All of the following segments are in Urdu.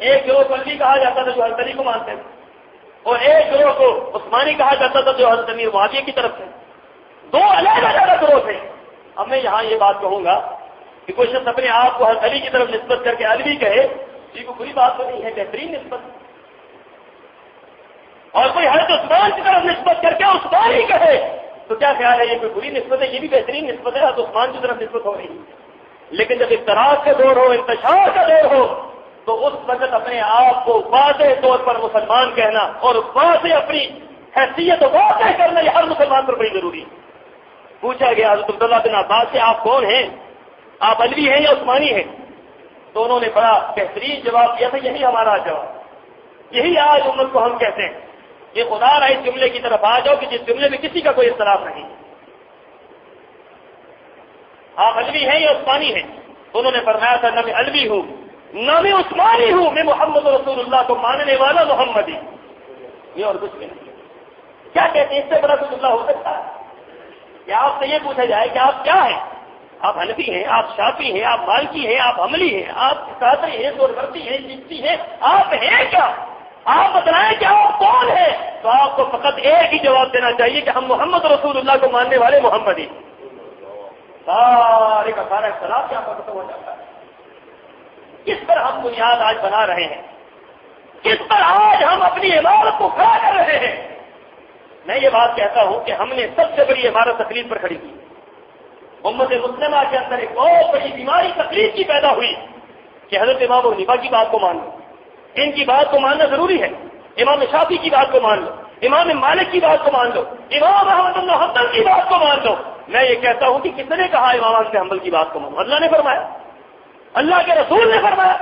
ایک گروہ کو علوی کہا جاتا تھا جو حضرت علی کو مانتے تھے، اور ایک گروہ کو عثمانی کہا جاتا تھا جو حضرت امیر معاویہ کی طرف سے. دو الگ الگ گروہ تھے. اب میں یہاں یہ بات کہوں گا کہ کوئی شخص اپنے آپ کو حضرت علی کی طرف نسبت کر کے علوی کہے، یہ کوئی بری بات تو نہیں ہے، بہترین نسبت. اور کوئی حضرت عثمان کی طرف نسبت کر کے عثمانی کہے تو کیا خیال ہے، یہ کوئی بری نسبت ہے؟ یہ بھی بہترین نسبت ہے، حضرت عثمان کی طرف نسبت ہو رہی ہے. لیکن جب اختلاف کا دور ہو، انتشار کا دور ہو، تو اس وقت اپنے آپ کو واضح طور پر مسلمان کہنا اور واضح اپنی حیثیت واضح کرنا یہ ہر مسلمان پر بڑی ضروری ہے. پوچھا گیا حضرت عبداللہ بن عباس سے، آپ کون ہیں؟ آپ علوی ہیں یا عثمانی ہیں؟ تو انہوں نے بڑا بہترین جواب دیا تھا، یہی ہمارا جواب، یہی آج امت کو ہم کہتے ہیں کہ خدا را اس جملے کی طرف آ جاؤ کہ جس جملے میں کسی کا کوئی اختلاف نہیں. آپ علوی ہیں یا عثمانی ہیں؟ تو انہوں نے فرمایا تھا، نہ میں علوی ہوں نہ میں عثمانی ہوں، میں محمد رسول اللہ کو ماننے والا محمدی، یہ اور کچھ بھی نہیں. کیا کہتے ہیں، اس سے بڑا کچھ اللہ ہو سکتا ہے کہ آپ سے یہ پوچھا جائے کہ آپ کیا ہیں؟ آپ حنفی ہیں، آپ شافعی ہیں، آپ مالکی ہیں، آپ حنبلی ہیں، آپ قادری ہیں، سورورتی ہیں، چشتی ہیں، آپ ہیں کیا؟ آپ بتلائیں کہ آپ کون ہیں؟ تو آپ کو فقط ایک ہی جواب دینا چاہیے کہ ہم محمد رسول اللہ کو ماننے والے محمدی. سارے کا سارا اختلاف کیا ختم ہو جاتا ہے. کس پر ہم بنیاد آج بنا رہے ہیں، کس پر آج ہم اپنی عمارت کو کھڑا کر رہے ہیں. میں یہ بات کہتا ہوں کہ ہم نے سب سے بڑی عمارت تقلید پر کھڑی کی. امت مسلمہ کے اندر ایک بہت بڑی بیماری تقلید کی پیدا ہوئی کہ حضرت امام ابو حنیفہ کی بات کو مان لو، ان کی بات کو ماننا ضروری ہے. امام شافعی کی بات کو مان لو، امام مالک کی بات کو مان لو، امام احمد بن حنبل کی بات کو مان لو. میں یہ کہتا ہوں کہ کس نے کہا امام احمد بن حنبل کی بات کو مانو؟ اللہ نے فرمایا، اللہ کے رسول نے فرمایا.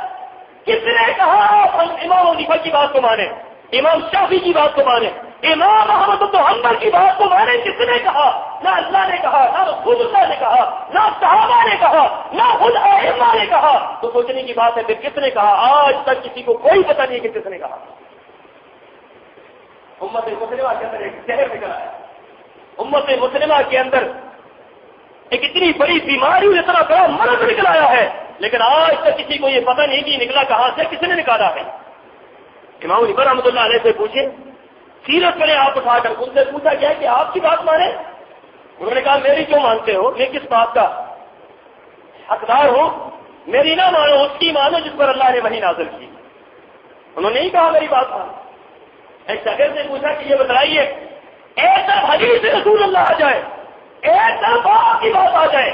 کس نے کہا آپ امام ابو حنیفہ کی بات کو مانیں، امام شافعی کی بات کو مانیں، امام احمد بن حنبل کی بات کو مانیں؟ کس نے کہا؟ نہ اللہ نے کہا، نہ رسول اللہ نے کہا، نہ صحابہ نے کہا، نہ خود ائمہ نے کہا. تو سوچنے کی بات ہے پھر کس نے کہا؟ آج تک کسی کو کوئی پتہ نہیں کہ کس نے کہا. امت مسلمہ کے اندر ایک زہر نکل آیا. امت مسلمہ کے اندر ایک اتنی بڑی بیماری، اتنا بڑا مرض نکل آیا ہے، لیکن آج تک کسی کو یہ پتہ نہیں کہ نکلا کہاں سے، کس نے نکالا ہے. امام ابو رحمۃ اللہ علیہ سے پوچھیں، سیرت کریں آپ اٹھا کر، ان سے پوچھا گیا کہ آپ کی بات مانیں؟ انہوں نے کہا میری کیوں مانتے ہو، میں کس بات کا حقدار ہوں؟ میری نہ مانو، اس کی مانو جس پر اللہ نے وحی نازل کی. انہوں نے نہیں کہا میری بات مانو. ایک شاگرد نے پوچھا کہ یہ بتائیے، ایک طرف حدیث رسول اللہ آ جائے، ایک طرف آپ کی بات آ جائے،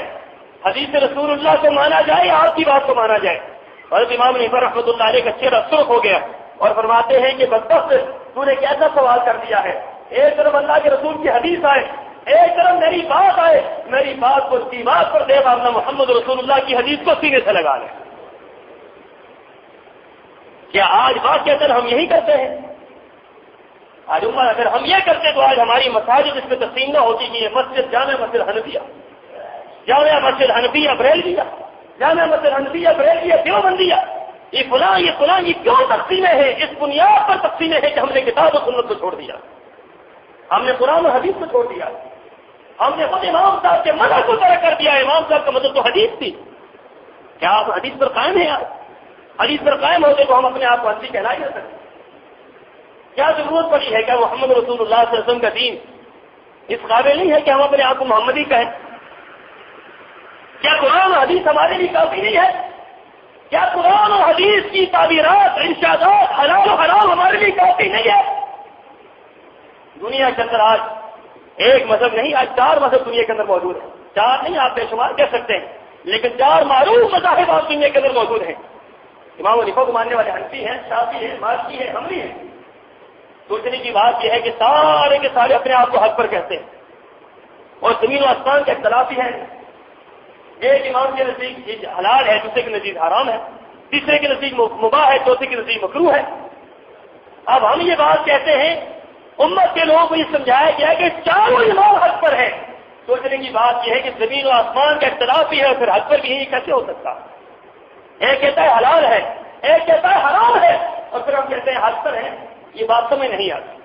حدیث رسول اللہ کو مانا جائے یا آپ کی بات کو مانا جائے؟ حضرت امام حنیفہ رحمۃ اللہ علیہ کا چہرہ سرخ ہو گیا اور فرماتے ہیں کہ بدبخت تو نے کیسا سوال کر دیا ہے. ایک طرف اللہ کے رسول کی حدیث آئے، ایک طرف میری بات آئے، میری بات کو دیوار پر دے ماننا، محمد رسول اللہ کی حدیث کو سینے سے لگا لیں. کیا آج بات کے اندر ہم یہی کرتے ہیں؟ آج عمر اگر ہم یہ کرتے تو آج ہماری مساجد اس میں تقسیم نہ ہوتی کہ یہ مسجد جامع مسجد حنفیہ، جامع مسجد حنفیہ بریلویہ، جامع مسجد حنفیہ بریلویہ دیوبندیہ، یہ فلاں یہ کیوں تقسیمیں ہیں؟ اس بنیاد پر تقسیمیں ہیں کہ ہم نے کتاب و سنت کو چھوڑ دیا، ہم نے قرآن و حدیث کو چھوڑ دیا، ہم نے خود امام صاحب کے مذہب کو ترک کر دیا. امام صاحب کا مذہب تو حدیث تھی. کیا آپ حدیث پر قائم ہیں؟ حدیث پر قائم ہوتے تو ہم اپنے آپ کو حنفی کہلا ہی نہ سکتے. کیا ضرورت پڑی ہے؟ کیا محمد رسول اللہ صلی اللہ علیہ وسلم کا دین اس قابل نہیں ہے کہ ہم اپنے آپ کو محمدی کہیں؟ کیا قرآن و حدیث ہمارے لیے کافی نہیں ہے؟ کیا قرآن و حدیث کی تعبیرات، ارشادات، حلال و حرام ہمارے لیے کافی نہیں ہے؟ دنیا کے اندر آج ایک مذہب نہیں، آج 4 مذہب دنیا کے اندر موجود ہیں. 4 نہیں، آپ بے شمار کہہ سکتے ہیں، لیکن 4 معروف مذاہب آج دنیا کے اندر موجود ہیں. امام حنیفہ کو ماننے والے حنفی ہیں، شافعی ہیں، مالکی ہیں، حنبلی ہیں. سوچنے کی بات یہ ہے کہ سارے کے سارے اپنے آپ کو حق پر کہتے ہیں اور زمین و آسمان کے اختلافی ہیں. ایک امام کے نزدیک حلال ہے، دوسرے کے نزدیک حرام ہے، تیسرے کے نزدیک مباح ہے، چوتھے کے نزدیک مکروہ ہے. اب ہم یہ بات کہتے ہیں، امت کے لوگوں کو یہ سمجھایا گیا کہ 4 امام حق پر ہیں. سوچنے کی بات یہ ہے کہ زمین و آسمان کا اختلاف بھی ہے اور پھر حق پر بھی ہے. یہ کیسے ہو سکتا؟ ایک کہتا ہے حلال ہے، ایک کہتا ہے حرام ہے، اور پھر ہم کہتے ہیں حق پر ہے. یہ بات سمجھ نہیں آتی.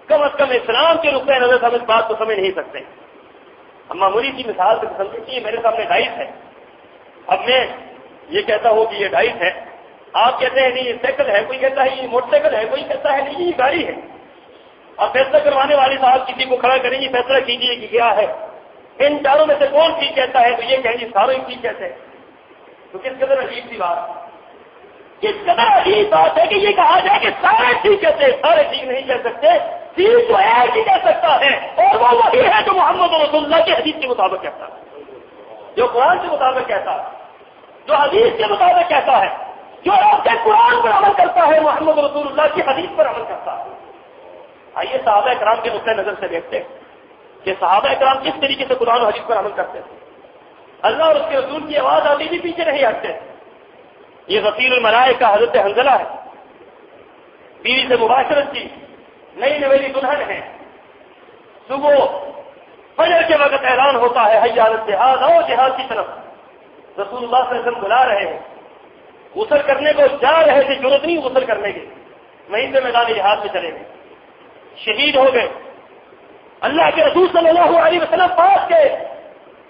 کم از کم اسلام کے نقطۂ نظر ہم اس بات کو سمجھ نہیں سکتے. ہم معمولی کی مثال سے سمجھیں کہ یہ میرے سامنے ڈائس ہے. اب میں یہ کہتا ہوں کہ یہ ڈائس ہے آپ کہتے ہیں نہیں یہ سائیکل ہے، کوئی کہتا ہے یہ موٹر سائیکل ہے، کوئی کہتا ہے نہیں یہ گاڑی ہے. اب فیصلہ کروانے والے صاحب کسی کو کھڑا کریں گے، فیصلہ کیجیے کہ کیا ہے. ان چاروں میں سے کون ٹھیک کہتا ہے؟ تو یہ کہیں گے سارے ٹھیک کہتے ہیں. تو کس قدر عجیب سی بات، کس قدر عجیب بات ہے کہ یہ کہا جائے کہ سارے ٹھیک کہتے ہیں. سارے ٹھیک نہیں کہہ سکتے، ٹھیک تو ایک ہی کہہ سکتا ہے، اور وہ وہی ہے جو محمد رسول اللہ کی حدیث کے مطابق کہتا ہے، جو قرآن کے مطابق کہتا ہے، جو حدیث کے مطابق کہتا ہے، جو آپ کے قرآن پر عمل کرتا ہے، محمد رسول اللہ کی حدیث پر عمل کرتا ہے. آئیے صحابہ کرام کے نقطۂ نظر سے دیکھتے ہیں کہ صحابہ کرام کس طریقے سے قرآن و حدیث پر عمل کرتے ہیں. اللہ اور اس کے رسول کی آواز آتی بھی پیچھے نہیں ہٹتے. یہ غفیر الملائکہ کا حضرت حنظلہ ہے، بیوی سے مباشرت کی، نئی نویلی دلہن ہے. صبح فجر کے وقت اعلان ہوتا ہے حی علی الجہاد، آؤ جہاد کی طرف. رسول اللہ صلی اللہ علیہ وسلم بلا رہے ہیں، غسل کرنے کو جا رہے تھے، ضرورت نہیں غسل کرنے کی، وہیں سے میدان جہاد میں چلے گئے، شہید ہو گئے. اللہ کے رسول صلی اللہ علیہ وسلم پاس گئے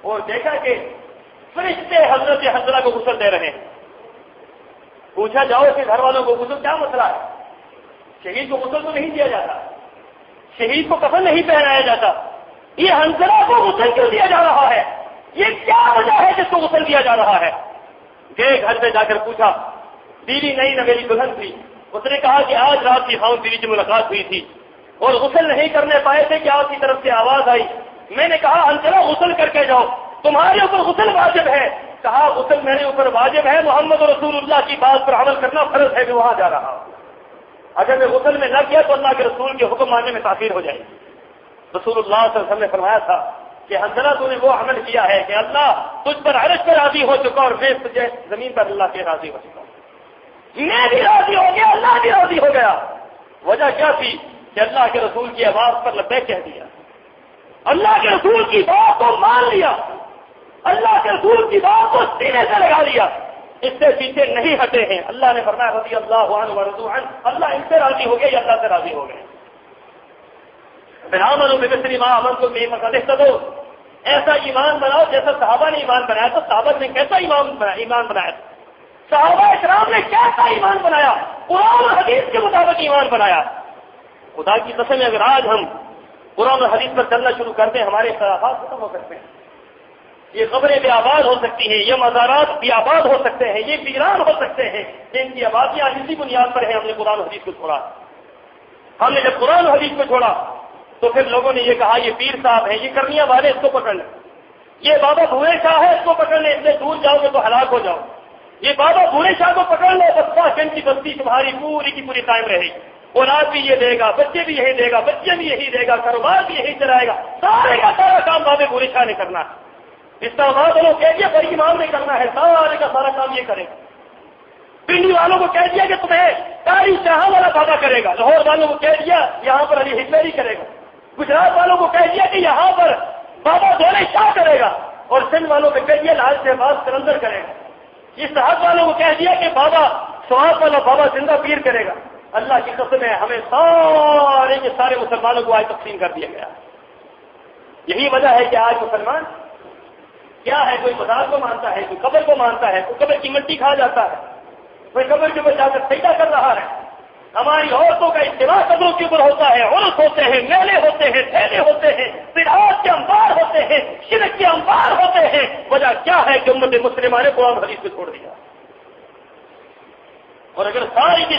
اور دیکھا کہ فرشتے حضرت حنظلہ کو غسل دے رہے ہیں. پوچھا جاؤ کہ گھر والوں کو غسل کیا مسئلہ ہے؟ شہید کو غسل تو نہیں دیا جاتا، شہید کو کفن نہیں پہنایا جاتا، یہ حنظلہ کو غسل کیوں دیا جا رہا ہے؟ یہ کیا وجہ ہے جس کو غسل دیا جا رہا ہے؟ گئے گھر پہ جا کر پوچھا، بیوی نئی نویلی دلہن تھی، اس نے کہا کہ آج رات کی خاؤں بیوی سے ملاقات ہوئی تھی اور غسل نہیں کرنے پائے تھے کہ آپ کی طرف سے آواز آئی. میں نے کہا حنظلہ غسل کر کے جاؤ، تمہارے اوپر غسل واجب ہے. کہا غسل میرے اوپر واجب ہے، محمد رسول اللہ کی بات پر عمل کرنا فرض ہے، میں وہاں جا رہا ہوں. اگر میں غسل میں نہ کیا تو اللہ کے رسول کے حکم ماننے میں تاخیر ہو جائے گی. رسول اللہ صلی اللہ علیہ وسلم نے فرمایا تھا کہ حنظلہ تو نے وہ عمل کیا ہے کہ اللہ تجھ پر عرش پر راضی ہو چکا اور میں تجھے زمین پر اللہ کے راضی ہو چکا ہوں. میں بھی راضی ہو گیا، اللہ بھی راضی ہو گیا. وجہ کیا تھی کہ اللہ کے رسول کی آواز پر لبیک کہہ دیا، اللہ کے رسول کی بات کو مان لیا، اللہ کے رسول کی بات کو سینے سے لگا لیا، اس سے پیچھے نہیں ہٹے ہیں. اللہ نے فرمایا رضی اللہ عنہ ورضوا عنہ، اللہ ان سے راضی ہو گئے یا اللہ سے راضی ہو گئے. آمنوا بمثل ما آمنتم به فقد اهتدوا، ایسا ایمان بناؤ جیسا صحابہ نے ایمان بنایا. تو صحابہ نے کیسا ایمان بنایا؟ صحابہ اکرام نے کیسا ایمان بنایا؟ قرآن اور حدیث کے مطابق ایمان بنایا. خدا کی قسم اگر آج ہم قرآن اور حدیث پر چلنا شروع کر دیں، ہمارے اختلافات ختم ہو سکتے ہیں. یہ قبریں بھی آباد ہو سکتی ہیں، یہ مزارات بھی آباد ہو سکتے ہیں، یہ ویران ہو سکتے ہیں. ان کی آبادیاں اسی بنیاد پر ہیں. ہم نے قرآن و حدیث کو چھوڑا. ہم نے جب قرآن و حدیث کو چھوڑا تو پھر لوگوں نے یہ کہا یہ پیر صاحب ہیں، یہ کرنیاں والے، اس کو پکڑ لیں. یہ بابا بھورے شاہ ہے، اس کو پکڑ لیں، اس سے دور جاؤ گے تو ہلاک ہو جاؤ. یہ بابا بھورے شاہ کو پکڑ لو، بس چند کی بستی تمہاری پوری کی پوری قائم رہے گی. اولاد بھی یہ دے گا، بچے بھی یہی دے گا، بچے بھی یہی دے گا، کاروبار بھی یہی چلائے گا. سارے کا سارا کام بابے بھورے شاہ نے کرنا ہے. اسلام آباد والوں کو کہہ دیا بڑی امام نے کرنا ہے، سارے کا سارا کام یہ کرے گا. پنڈی والوں کو کہہ دیا کہ تمہیں تاری شاہ والا بابا کرے گا. لاہور والوں کو کہہ دیا یہاں پر علی حجویری کرے گا. گجرات والوں کو کہہ دیا کہ یہاں پر بابا دولے شاہ کرے گا. اور سندھ والوں کو کہہ دیا لال شہباز قلندر کرے گا. اس صاحب والوں کو کہہ دیا کہ بابا سواب والا بابا زندہ پیر کرے گا. اللہ کی قسم ہے ہمیں سارے کے سارے مسلمانوں کو آج تقسیم کر دیا گیا. یہی وجہ ہے کہ آج مسلمان کیا ہے، کوئی مزار کو مانتا ہے، کوئی قبر کو مانتا ہے، کوئی قبر کی مٹی کھا جاتا ہے، کوئی قبر کے اوپر جا کر سجدہ کر رہا ہے. ہماری عورتوں کا اجتماع قبروں کے اوپر ہوتا ہے، عرس ہوتے ہیں، میلے ہوتے ہیں، ٹھیلے ہوتے ہیں، بدعات کے انبار ہوتے ہیں، شرک کے انبار ہوتے ہیں. وجہ کیا ہے کہ امت مسلمہ نے قرآن حدیث کو چھوڑ دیا. اور اگر ساری کی